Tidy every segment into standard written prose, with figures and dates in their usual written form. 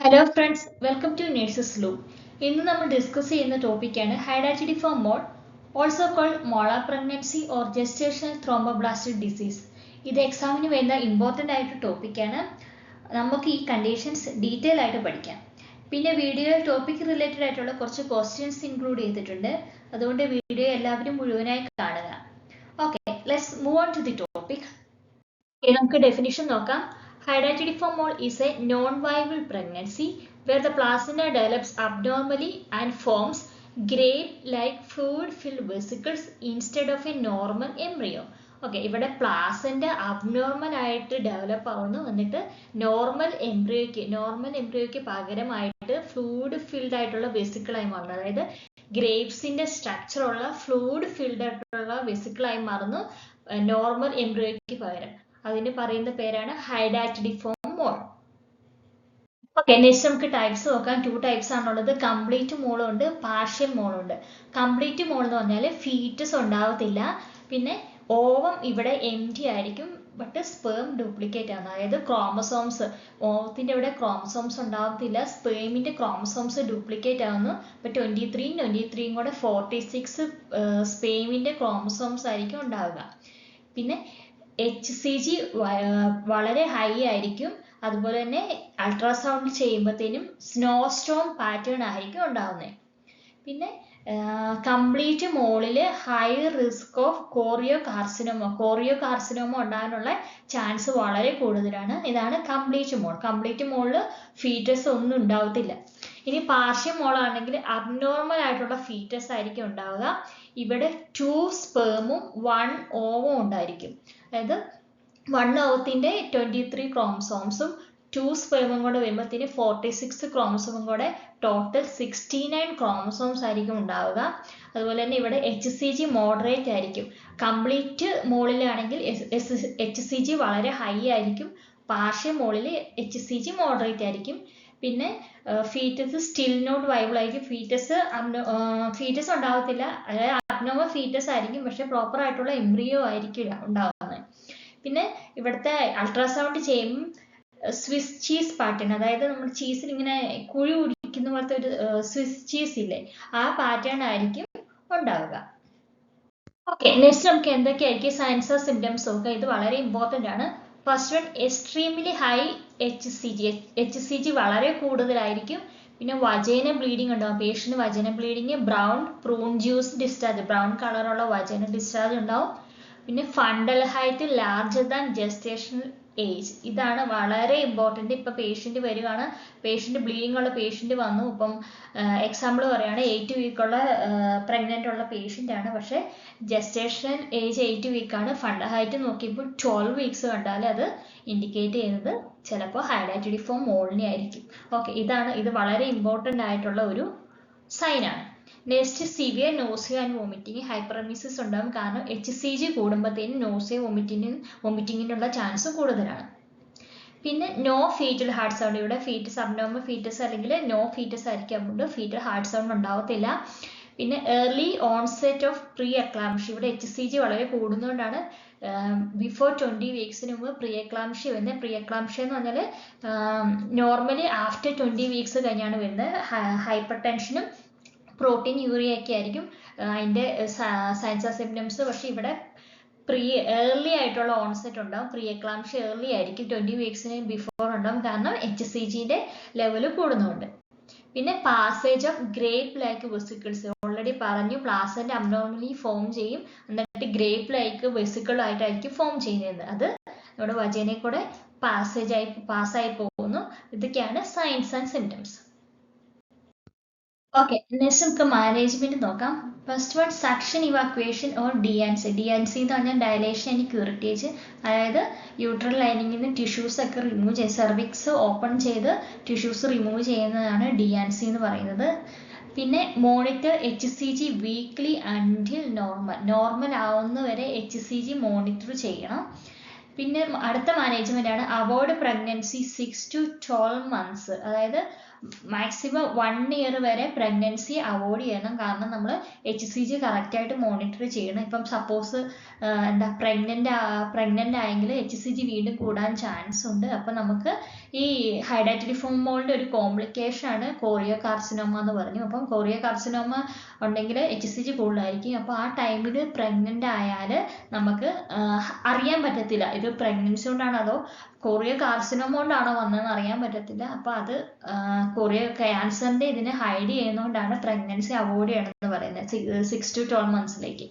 Hello friends, welcome to Nurses Loop. ഇന്ന് നമ്മൾ discuss ചെയ്യുന്ന ടോപ്പിക്കാണ് hydatidiform mole, also called molar pregnancy or gestational trophoblastic disease. ഇത് എക്സാമിന് വേണ്ട ഇമ്പോർട്ടൻ്റ് ആയിട്ട് ടോപ്പിക്കാണ്. നമുക്ക് ഈ കണ്ടീഷൻസ് ഡീറ്റെയിൽ ആയിട്ട് പഠിക്കാം. പിന്നെ വീഡിയോയിൽ ടോപ്പിക് റിലേറ്റഡ് ആയിട്ടുള്ള കുറച്ച് ക്വസ്റ്റ്യൻസ് ഇൻക്ലൂഡ് ചെയ്തിട്ടുണ്ട്. അതുകൊണ്ട് വീഡിയോ എല്ലാവരും മുഴുവനായി കാണുക. Okay, let's move on to the topic. നമുക്ക് ഡെഫിനിഷൻ നോക്കാം. Hydatidiform mole is a non-viable pregnancy where the placenta develops abnormally and forms grape-like fluid-filled vesicles instead of a normal embryo. Okay, ഇവിടെ പ്ലാസൻ്റ് abnormal ആയിട്ട് develop ആവുന്നു, എന്നിട്ട് normal എംബ്രിയോയ്ക്ക് പകരമായിട്ട് fluid filled ആയിട്ടുള്ള വെസിക്കിളായി മാറുന്നു. അതായത് ഗ്രേപ്സിന്റെ സ്ട്രക്ചറുള്ള ഫ്ലൂയിഡ് ഫിൽഡ് ആയിട്ടുള്ള വെസിക്കിളായി മാറുന്നു നോർമൽ എംബ്രിയോയ്ക്ക് പകരം. അതിന് പറയുന്ന പേരാണ് ഹൈഡാറ്റിഡിഫോം മോൾ. ഓക്കെ, നെക്സ്റ്റ് നമുക്ക് ടൈപ്സ് നോക്കാം. 2 ടൈപ്സ് ആണുള്ളത്. കംപ്ലീറ്റ് മോളും ഉണ്ട്, പാർഷ്യൽ മോളും ഉണ്ട്. കംപ്ലീറ്റ് മോൾ എന്ന് പറഞ്ഞാൽ ഫീറ്റസ് ഉണ്ടാവത്തില്ല, പിന്നെ ഓവം ഇവിടെ എംറ്റി ആയിരിക്കും, ബട്ട് സ്പേം ഡ്യൂപ്ലിക്കേറ്റ് ആണ്. അതായത് ക്രോമസോംസ്, ഓവത്തിന്റെ ഇവിടെ ക്രോമസോംസ് ഉണ്ടാവത്തില്ല, സ്പേമിന്റെ ക്രോമസോംസ് ഡ്യൂപ്ലിക്കേറ്റ് ആവുന്നു. ഇപ്പൊ 23 കൂടെ 46 സ്പേമിന്റെ ക്രോമസോംസ് ആയിരിക്കും ഉണ്ടാവുക. പിന്നെ HCG വളരെ ഹൈ ആയിരിക്കും. അതുപോലെ തന്നെ അൾട്രാസൗണ്ട് ചെയ്യുമ്പോഴത്തേനും സ്നോസ്റ്റോം പാറ്റേൺ ആയിരിക്കും ഉണ്ടാവുന്നത്. പിന്നെ കംപ്ലീറ്റ് മോളിൽ high risk of chorio carcinoma ഉണ്ടാകാനുള്ള ചാൻസ് വളരെ കൂടുതലാണ്. ഇതാണ് കംപ്ലീറ്റ് മോൾ. കംപ്ലീറ്റ് മോളിൽ ഫീറ്റസ് ഒന്നും ഉണ്ടാവത്തില്ല. ഇനി പാർഷ്യൽ മോൾ ആണെങ്കിൽ അബ്നോർമൽ ആയിട്ടുള്ള ഫീറ്റസ് ആയിരിക്കും ഉണ്ടാവുക. ഇവിടെ 2 സ്പേമും 1 ഓവും ഉണ്ടായിരിക്കും. അതായത് 1 ഓവത്തിന്റെ 23 ക്രോമസോംസും 2 സ്പേമും കൂടെ വരുമ്പോഴത്തേന് 46 ക്രോമസോമും കൂടെ ടോട്ടൽ 69 ക്രോമസോംസ് ആയിരിക്കും ഉണ്ടാവുക. അതുപോലെ തന്നെ ഇവിടെ HCG മോഡറേറ്റ് ആയിരിക്കും. കംപ്ലീറ്റ് മോളിലാണെങ്കിൽ HCG വളരെ ഹൈ ആയിരിക്കും, പാർഷ്യൽ മോളിൽ HCG മോഡറേറ്റ് ആയിരിക്കും. പിന്നെ ഫീറ്റസ് സ്റ്റിൽ നോട്ട് വൈബിൾ ആയിരിക്കും. ഫീറ്റസ് ഉണ്ടാവത്തില്ല, അതായത് അബ്നോർമൽ ഫീറ്റസ് ആയിരിക്കും, പക്ഷെ പ്രോപ്പർ ആയിട്ടുള്ള എംബ്രിയോ ആയിരിക്കില്ല ഉണ്ടാവുന്നത്. പിന്നെ ഇവിടുത്തെ അൾട്രാസൗണ്ട് ചെയ്യുമ്പോൾ സ്വിസ് ചീസ് പാറ്റേൺ, അതായത് നമ്മൾ ചീസിൽ ഇങ്ങനെ കുഴി കുടിക്കുന്ന പോലത്തെ ഒരു സ്വിസ് ചീസ് ഇല്ലേ, ആ പാറ്റേൺ ആയിരിക്കും ഉണ്ടാവുക. ഓക്കെ, നെക്സ്റ്റ് നമുക്ക് എന്തൊക്കെയായിരിക്കും സയൻസ് ഓഫ് സിംറ്റംസ് നോക്കുക. ഇത് വളരെ ഇമ്പോർട്ടൻ്റ് ആണ്. First one, extremely high HCG വളരെ കൂടുതലായിരിക്കും. പിന്നെ വജൈന ബ്ലീഡിങ് ഉണ്ടാവും. Patient vagina bleeding, brown prune juice discharge, brown കളറുള്ള വജൈന ഡിസ്ചാർജ് ഉണ്ടാവും. പിന്നെ fundal height larger than gestational age, ഇതാണ് വളരെ ഇമ്പോർട്ടൻ്റ്. ഇപ്പം പേഷ്യന്റ് വരികയാണ്, പേഷ്യന്റ് ബ്ലീഡിങ് ഉള്ള പേഷ്യന്റ് വന്നു, ഇപ്പം എക്സാമ്പിൾ പറയുകയാണ് 8 വീക്കുള്ള പ്രഗ്നൻ്റ് ഉള്ള പേഷ്യൻ്റ് ആണ്, പക്ഷേ ജെസ്റ്റേഷണൽ ഏജ് 8 വീക്കാണ്. ഫണ്ടൽ ഹൈറ്റ് നോക്കിയപ്പോൾ 12 വീക്സ് കണ്ടാൽ അത് ഇൻഡിക്കേറ്റ് ചെയ്യുന്നത് ചിലപ്പോൾ ഹൈഡാറ്റിഡിഫോം മോളിനെ ആയിരിക്കും. ഓക്കെ, ഇത് വളരെ ഇമ്പോർട്ടൻ്റ് ആയിട്ടുള്ള ഒരു സൈനാണ്. Next, severe nausea and vomiting, hyperemesis ഉണ്ടാകും. കാരണം HCG കൂടുമ്പോഴത്തേനും നോസിയ വോമിറ്റിങ്ങിനുള്ള ചാൻസ് കൂടുതലാണ്. പിന്നെ നോ ഫീറ്റൽ ഹാർട്ട് സൗണ്ട്, ഇവിടെ ഫീറ്റസ് അബ്നോർമൽ ഫീറ്റസ് അല്ലെങ്കിൽ നോ ഫീറ്റസ് ആയിരിക്കും, അതുകൊണ്ട് ഫീറ്റൽ ഹാർട്ട് സൗണ്ട് ഉണ്ടാവത്തില്ല. പിന്നെ early onset of pre eclampsia, ഇവിടെ HCG വളരെ കൂടുന്നതുകൊണ്ടാണ് ബിഫോർ 20 വീക്സിന് മുമ്പ് പ്രീ എക്ലാംഷി വരുന്നത്. പ്രീ എക്ലാംഷി എന്ന് പറഞ്ഞാൽ നോർമലി ആഫ്റ്റർ 20 വീക്സ് കഴിഞ്ഞാണ് വരുന്നത്. ഹൈപ്പർ ടെൻഷനും പ്രോട്ടീൻ യൂറിയ ഒക്കെ ആയിരിക്കും അതിൻ്റെ സയൻസ് ഓഫ് സിംറ്റംസ്. പക്ഷേ ഇവിടെ ഏർലി ആയിട്ടുള്ള ഓൺസെറ്റ് ഉണ്ടാവും. പ്രീ എക്ലാംഷി ഏർലി ആയിരിക്കും, 20 വീക്സിന് ബിഫോർ ഉണ്ടാവും, കാരണം HCGയുടെ ലെവൽ കൂടുന്നുണ്ട്. പിന്നെ passage of grape like vesicles, already പറഞ്ഞു, പ്ലാസൻ്റ് അബ്നോർമലി ഫോം ചെയ്യും, എന്നിട്ട് ഗ്രേപ്പ് ലൈക്ക് വെസിക്കിൾ ആയിട്ടായിരിക്കും ഫോം ചെയ്യുന്നത്. അത് നമ്മുടെ വജൈനയിൽ കൂടെ പാസ്സായി പോകുന്നു. ഇതൊക്കെയാണ് science and symptoms. Okay, next നമുക്ക് മാനേജ്മെന്റ് നോക്കാം. First one, suction evacuation or DNC. DNC എന്ന് പറഞ്ഞാൽ ഡയലേഷൻ ആൻഡ് ക്യൂറിറ്റേജ്, അതായത് യൂട്രൽ ലൈനിങ്ങിൽ നിന്ന് ടിഷ്യൂസ് ഒക്കെ റിമൂവ് ചെയ്ത് സെർവിക്സ് ഓപ്പൺ ചെയ്ത് ടിഷ്യൂസ് റിമൂവ് ചെയ്യുന്നതാണ് DNC എന്ന് പറയുന്നത്. പിന്നെ monitor HCG weekly until normal ആവുന്നവരെ HCG മോണിറ്റർ ചെയ്യണം. പിന്നെ അടുത്ത മാനേജ്മെന്റ് ആണ് അവോയ്ഡ് പ്രഗ്നൻസി 6 to 12 months, അതായത് മാക്സിമം 1 year വരെ പ്രഗ്നൻസി അവോയ്ഡ് ചെയ്യണം. കാരണം നമ്മൾ HCG കറക്റ്റായിട്ട് മോണിറ്റർ ചെയ്യണം. ഇപ്പം സപ്പോസ് പ്രഗ്നൻ്റ് ആയെങ്കിൽ HCG വീണ്ടും കൂടാൻ ചാൻസ് ഉണ്ട്. അപ്പം നമുക്ക് ഈ ഹൈഡാറ്റിഡിഫോം മോളിൻ്റെ ഒരു കോംപ്ലിക്കേഷൻ ആണ് കോറിയോ കാർസിനോമ എന്ന് പറഞ്ഞു. അപ്പം കോറിയോ കാർസിനോമ ഉണ്ടെങ്കിൽ HCG കൂടുതലായിരിക്കും. അപ്പോൾ ആ ടൈമിൽ പ്രഗ്നൻ്റ് ആയാൽ നമുക്ക് അറിയാൻ പറ്റത്തില്ല ഇത് പ്രഗ്നൻസി കൊണ്ടാണോ അതോ കോറിയോ കാർസിനോമ കൊണ്ടാണോ വന്നതെന്ന് അറിയാൻ പറ്റത്തില്ല. അപ്പോൾ അത് കോറിയോ ക്യാൻസറിൻ്റെ ഇതിനെ ഹൈഡ് ചെയ്യുന്നതുകൊണ്ടാണ് പ്രഗ്നൻസി അവോയ്ഡ് ചെയ്യണമെന്ന് പറയുന്നത് 6 to 12 monthsലേക്ക്.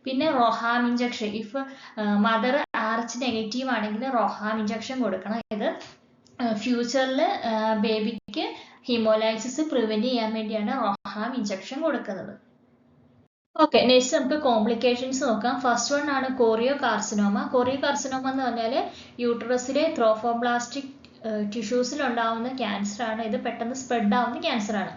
പിന്നെ RhoGAM injection, if mother RH negative ആണെങ്കിൽ റൊഹാം ഇഞ്ചക്ഷൻ കൊടുക്കണം. ഇത് ഫ്യൂച്ചറിൽ ബേബിക്ക് ഹിമോലൈസിസ് പ്രിവെന്റ് ചെയ്യാൻ വേണ്ടിയാണ് റൊഹാം ഇഞ്ചക്ഷൻ കൊടുക്കുന്നത്. ഓക്കെ, നെക്സ്റ്റ് നമുക്ക് കോംപ്ലിക്കേഷൻസ് നോക്കാം. ഫസ്റ്റ് വൺ ആണ് കോറിയോ കാർസിനോമ. കോറിയോ കാർസിനോമ എന്ന് പറഞ്ഞാൽ യൂട്രസിലെ ത്രോഫോബ്ലാസ്റ്റിക് ടിഷ്യൂസിൽ ഉണ്ടാവുന്ന ക്യാൻസർ ആണ്. ഇത് പെട്ടെന്ന് സ്പ്രെഡ് ആവുന്ന ക്യാൻസർ ആണ്.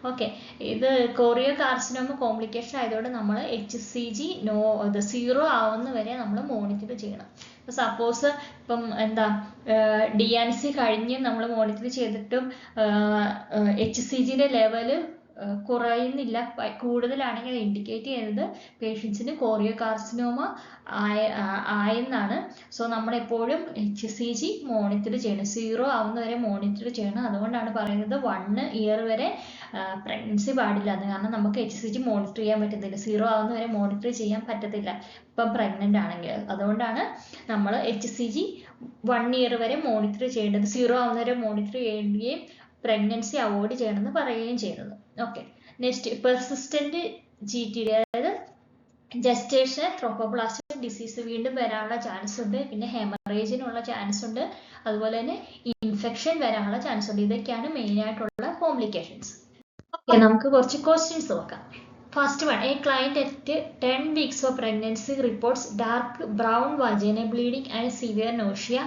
ഓക്കെ, ഇത് കോറിയോ കാർസിനോമ കോംപ്ലിക്കേഷൻ ആയതുകൊണ്ട് നമ്മൾ HCG 0 ആവുന്ന വരെ നമ്മൾ മോണിറ്റർ ചെയ്യണം. ഇപ്പോൾ സപ്പോസ് ഇപ്പം DNC കഴിഞ്ഞ് നമ്മൾ മോണിറ്റർ ചെയ്തിട്ടും HCGയുടെ ലെവല് കുറയുന്നില്ല, കൂടുതലാണെങ്കിൽ അത് ഇൻഡിക്കേറ്റ് ചെയ്യുന്നത് പേഷ്യൻസിന് കോറിയോ കാർസിനോമ ആയെന്നാണ്. സോ നമ്മളെപ്പോഴും HCG മോണിറ്റർ ചെയ്യണം, 0 ആവുന്നവരെ മോണിറ്റർ ചെയ്യണം. അതുകൊണ്ടാണ് പറയുന്നത് 1 year വരെ പ്രഗ്നൻസി പാടില്ല എന്ന്. കാരണം നമുക്ക് HCG മോണിറ്റർ ചെയ്യാൻ പറ്റത്തില്ല, 0 ആവുന്നവരെ മോണിറ്റർ ചെയ്യാൻ പറ്റത്തില്ല ഇപ്പം പ്രഗ്നൻ്റ് ആണെങ്കിൽ. അതുകൊണ്ടാണ് നമ്മൾ HCG 1 year വരെ മോണിറ്റർ ചെയ്യേണ്ടത്, 0 ആവുന്നവരെ മോണിറ്റർ ചെയ്യുകയും പ്രഗ്നൻസി അവോയ്ഡ് ചെയ്യണമെന്ന് പറയുകയും ചെയ്യുന്നത്. ഓക്കെ, നെക്സ്റ്റ് പെർസിസ്റ്റന്റ് GTD, അതായത് ജസ്റ്റേഷൻ ത്രോംബോപ്ലാസ്റ്റിക് ഡിസീസ് വീണ്ടും വരാനുള്ള ചാൻസ് ഉണ്ട്. പിന്നെ ഹെമറേജിനുള്ള ചാൻസ് ഉണ്ട്, അതുപോലെ തന്നെ ഇൻഫെക്ഷൻ വരാനുള്ള ചാൻസ് ഉണ്ട്. ഇതൊക്കെയാണ് മെയിൻ ആയിട്ടുള്ള കോംപ്ലിക്കേഷൻസ്. ഓക്കെ, നമുക്ക് കുറച്ച് ക്വസ്റ്റ്യൻസ് നോക്കാം. First one, A client at 10 weeks of pregnancy reports dark brown vaginal bleeding and severe nausea.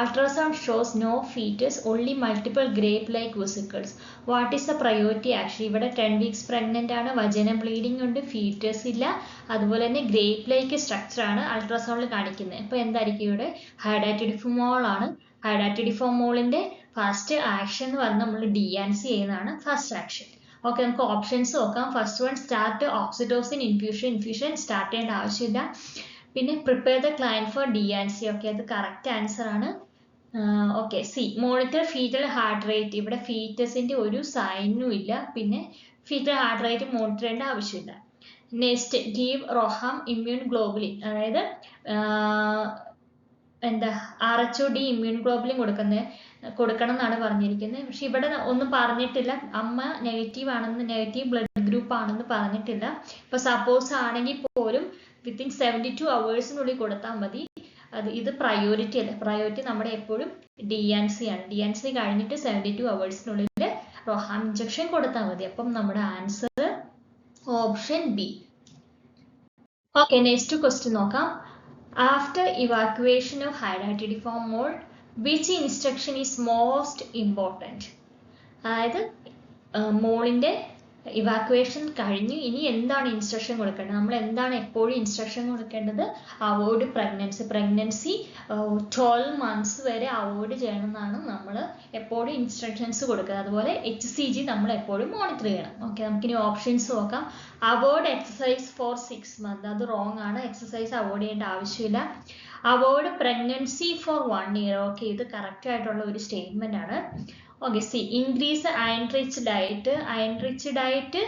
Ultrasound shows no fetus, only multiple grape-like vesicles. What is the priority action? ഇവിടെ 10 weeks pregnant ആണ്, vaginal bleeding ഉണ്ട്, fetus ഇല്ല, അതുപോലെ തന്നെ grape-like structure ആണ് അൾട്രാസൗണ്ടിൽ കാണിക്കുന്നത്. അപ്പോൾ എന്തായിരിക്കും ഇവിടെ? ഹൈഡാറ്റിഡിഫോമോൾ ആണ്. ഹൈഡാറ്റിഡിഫോമോളിൻ്റെ ഫസ്റ്റ് ആക്ഷൻ എന്ന് പറഞ്ഞാൽ നമ്മൾ DNC ചെയ്യുന്നതാണ് ഫസ്റ്റ് ആക്ഷൻ. ഓക്കെ, നമുക്ക് ഓപ്ഷൻസ് നോക്കാം. First one, start oxytocin infusion start ചെയ്യേണ്ട ആവശ്യമില്ല. പിന്നെ prepare the client for DNC. Okay, അത് കറക്റ്റ് ആൻസർ ആണ്. Okay, C, monitor fetal heart rate. ഇവിടെ ഫീറ്റസിൻ്റെ ഒരു സൈനും ഇല്ല, പിന്നെ ഫീറ്റൽ ഹാർട്ട് റേറ്റ് മോണിറ്റർ ചെയ്യേണ്ട ആവശ്യമില്ല. നെക്സ്റ്റ്, ഗീവ് റൊഹാം ഇമ്മ്യൂൺ ഗ്ലോബുലിൻ, അതായത് RHOD ഇമ്മ്യൂൺ ഗ്ലോബുലിൻ കൊടുക്കണം എന്നാണ് പറഞ്ഞിരിക്കുന്നത്. പക്ഷെ ഇവിടെ ഒന്നും പറഞ്ഞിട്ടില്ല, അമ്മ നെഗറ്റീവ് ബ്ലഡ് ഗ്രൂപ്പ് ആണെന്ന് പറഞ്ഞിട്ടില്ല. ഇപ്പോൾ സപ്പോസ് ആണെങ്കിൽ പോലും വിത്തിൻ 72 hours കൊടുത്താൽ മതി. ഇത് പ്രയോറിറ്റി അല്ല, പ്രയോറിറ്റി നമ്മുടെ എപ്പോഴും DNC ആണ്. DNC കഴിഞ്ഞിട്ട് 72 hours റൊഹാം ഇഞ്ചക്ഷൻ കൊടുത്താൽ മതി. അപ്പം നമ്മുടെ answer option B. Okay, next question നോക്കാം. After evacuation of hydatidiform mole which instruction is most important? അതായത് മോളിൻ്റെ ഇവാക്യുവേഷൻ കഴിഞ്ഞ് ഇനി എന്താണ് ഇൻസ്ട്രക്ഷൻ കൊടുക്കേണ്ടത്? നമ്മൾ എന്താണ് എപ്പോഴും ഇൻസ്ട്രക്ഷൻ കൊടുക്കേണ്ടത്? അവോയ്ഡ് പ്രഗ്നൻസി 12 months വരെ അവോയ്ഡ് ചെയ്യണമെന്നാണ് നമ്മൾ എപ്പോഴും ഇൻസ്ട്രക്ഷൻസ് കൊടുക്കുക. അതുപോലെ HCG നമ്മൾ എപ്പോഴും മോണിറ്റർ ചെയ്യണം. ഓക്കെ, നമുക്കിനി ഓപ്ഷൻസ് നോക്കാം. അവോയ്ഡ് എക്സസൈസ് ഫോർ 6 months, അത് റോങ് ആണ്. എക്സസൈസ് അവോയ്ഡ് ചെയ്യേണ്ട ആവശ്യമില്ല. Avoid pregnancy for 1 year. Okay, ഇത് കറക്റ്റ് ആയിട്ടുള്ള ഒരു സ്റ്റേറ്റ്മെന്റ് ആണ്. Okay, C, increase iron rich diet.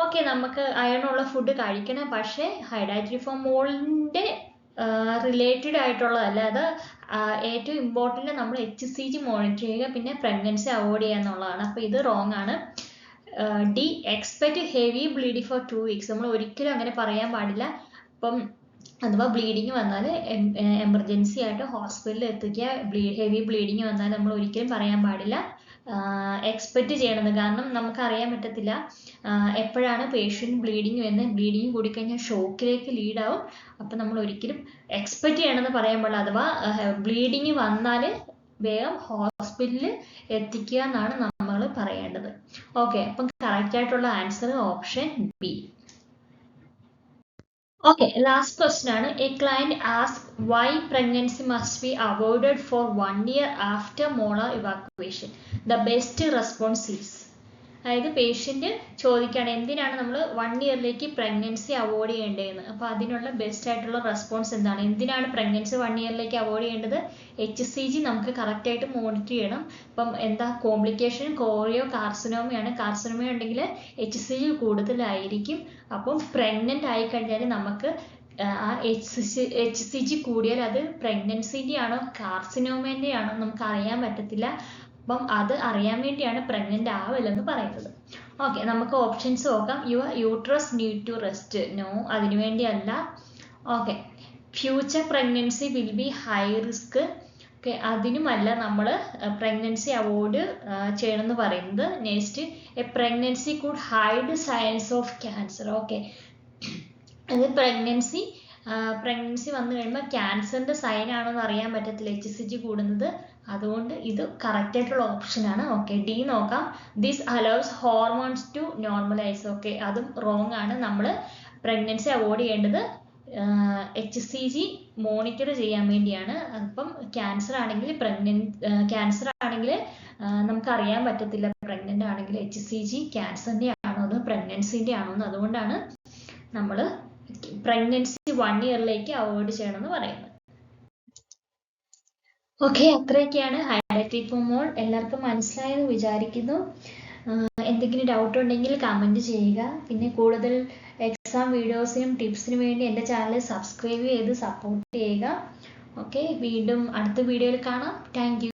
Okay, നമുക്ക് അയൺ ഉള്ള ഫുഡ് കഴിക്കണം, പക്ഷേ ഹൈഡാറ്റിഡിഫോമോളിൻ്റെ റിലേറ്റഡ് ആയിട്ടുള്ളതല്ല. അത് ഏറ്റവും ഇമ്പോർട്ടൻ്റ് നമ്മൾ HCG മോണിറ്റർ ചെയ്യുക, പിന്നെ പ്രഗ്നൻസി അവോയ്ഡ് ചെയ്യുക എന്നുള്ളതാണ്. അപ്പോൾ ഇത് റോങ് ആണ്. D, expect heavy bleeding for 2 weeks. നമ്മൾ ഒരിക്കലും അങ്ങനെ പറയാൻ പാടില്ല. അപ്പം അഥവാ ബ്ലീഡിങ് വന്നാൽ എമർജൻസി ആയിട്ട് ഹോസ്പിറ്റലിൽ എത്തിക്കുക. ഹെവി ബ്ലീഡിങ് വന്നാൽ നമ്മൾ ഒരിക്കലും പറയാൻ പാടില്ല, എക്സ്പെക്റ്റ് ചെയ്യണമെന്ന്. കാരണം നമുക്കറിയാൻ പറ്റത്തില്ല എപ്പോഴാണ് പേഷ്യൻറ്റ് ബ്ലീഡിങ് വരുന്നത്. ബ്ലീഡിങ് കൂടിക്കഴിഞ്ഞാൽ ഷോക്കിലേക്ക് ലീഡാവും. അപ്പം നമ്മൾ ഒരിക്കലും എക്സ്പെക്റ്റ് ചെയ്യണമെന്ന് പറയാൻ പാടില്ല. അഥവാ ബ്ലീഡിങ് വന്നാൽ വേഗം ഹോസ്പിറ്റലിൽ എത്തിക്കുക എന്നാണ് നമ്മൾ പറയേണ്ടത്. ഓക്കെ, അപ്പം കറക്റ്റ് ആയിട്ടുള്ള answer option B. Okay, last question ആണ്. A client asked why pregnancy must be avoided for 1 year after molar evacuation. The best response is, അതായത് പേഷ്യൻ്റ് ചോദിക്കുകയാണ് എന്തിനാണ് നമ്മൾ 1 ഇയറിലേക്ക് പ്രഗ്നൻസി അവോയ്ഡ് ചെയ്യേണ്ടതെന്ന്. അപ്പോൾ അതിനുള്ള ബെസ്റ്റ് ആയിട്ടുള്ള റെസ്പോൺസ് എന്താണ്, എന്തിനാണ് പ്രഗ്നൻസി 1 ഇയറിലേക്ക് അവോയ്ഡ് ചെയ്യേണ്ടത്? HCG നമുക്ക് കറക്റ്റായിട്ട് മോണിറ്റർ ചെയ്യണം. അപ്പം എന്താ കോംപ്ലിക്കേഷൻ, കോറിയോ കാർസിനോമയാണ്. കാർസിനോമ ഉണ്ടെങ്കിൽ HCG കൂടുതലായിരിക്കും. അപ്പം പ്രഗ്നൻ്റ് ആയിക്കഴിഞ്ഞാൽ നമുക്ക് ആ HCG കൂടിയാൽ അത് പ്രഗ്നൻസിൻ്റെ ആണോ കാർസിനോമേൻ്റെ ആണോ നമുക്ക് അറിയാൻ പറ്റത്തില്ല. അപ്പം അത് അറിയാൻ വേണ്ടിയാണ് പ്രഗ്നൻ്റ് ആവല്ലെന്ന് പറയുന്നത്. ഓക്കെ, നമുക്ക് ഓപ്ഷൻസ് നോക്കാം. Your uterus need to rest, no, അതിനു വേണ്ടിയല്ല. Okay, future pregnancy will be high risk, okay, അതിനുമല്ല നമ്മൾ പ്രഗ്നൻസി അവോയ്ഡ് ചെയ്യണമെന്ന് പറയുന്നത്. Next, a pregnancy could hide signs of cancer. Okay, അത് പ്രഗ്നൻസി വന്നു കഴിയുമ്പോൾ ക്യാൻസറിൻ്റെ സൈൻ ആണോ എന്ന് അറിയാൻ പറ്റത്തില്ല HCG കൂടുന്നത്. അതുകൊണ്ട് ഇത് കറക്റ്റ് ആയിട്ടുള്ള ഓപ്ഷനാണ്. ഓക്കെ, ഡി നോക്കാം. This allows hormones to normalise. Okay, അതും റോങ് ആണ്. നമ്മൾ പ്രഗ്നൻസി അവോയ്ഡ് ചെയ്യേണ്ടത് HCG മോണിറ്റർ ചെയ്യാൻ വേണ്ടിയാണ്. അപ്പം ക്യാൻസർ ആണെങ്കിൽ നമുക്കറിയാൻ പറ്റത്തില്ല പ്രഗ്നൻ്റ് ആണെങ്കിൽ HCG ക്യാൻസറിൻ്റെ ആണോ എന്ന് പ്രഗ്നൻസിൻ്റെ ആണോ എന്ന്. അതുകൊണ്ടാണ് നമ്മൾ പ്രഗ്നൻസി 1 ഇയറിലേക്ക് അവോയ്ഡ് ചെയ്യണമെന്ന് പറയുന്നത്. ഓക്കെ, അത്രയൊക്കെയാണ് ഹൈഡ്രാറ്റിക് ഫോം മോൾ. എല്ലാവർക്കും മനസ്സിലായെന്ന് വിചാരിക്കുന്നു. എന്തെങ്കിലും ഡൗട്ട് ഉണ്ടെങ്കിൽ കമൻറ്റ് ചെയ്യുക. പിന്നെ കൂടുതൽ എക്സാം വീഡിയോസിനും ടിപ്സിനും വേണ്ടി എൻ്റെ ചാനൽ സബ്സ്ക്രൈബ് ചെയ്ത് സപ്പോർട്ട് ചെയ്യുക. ഓക്കെ, വീണ്ടും അടുത്ത വീഡിയോയിൽ കാണാം. Thank you.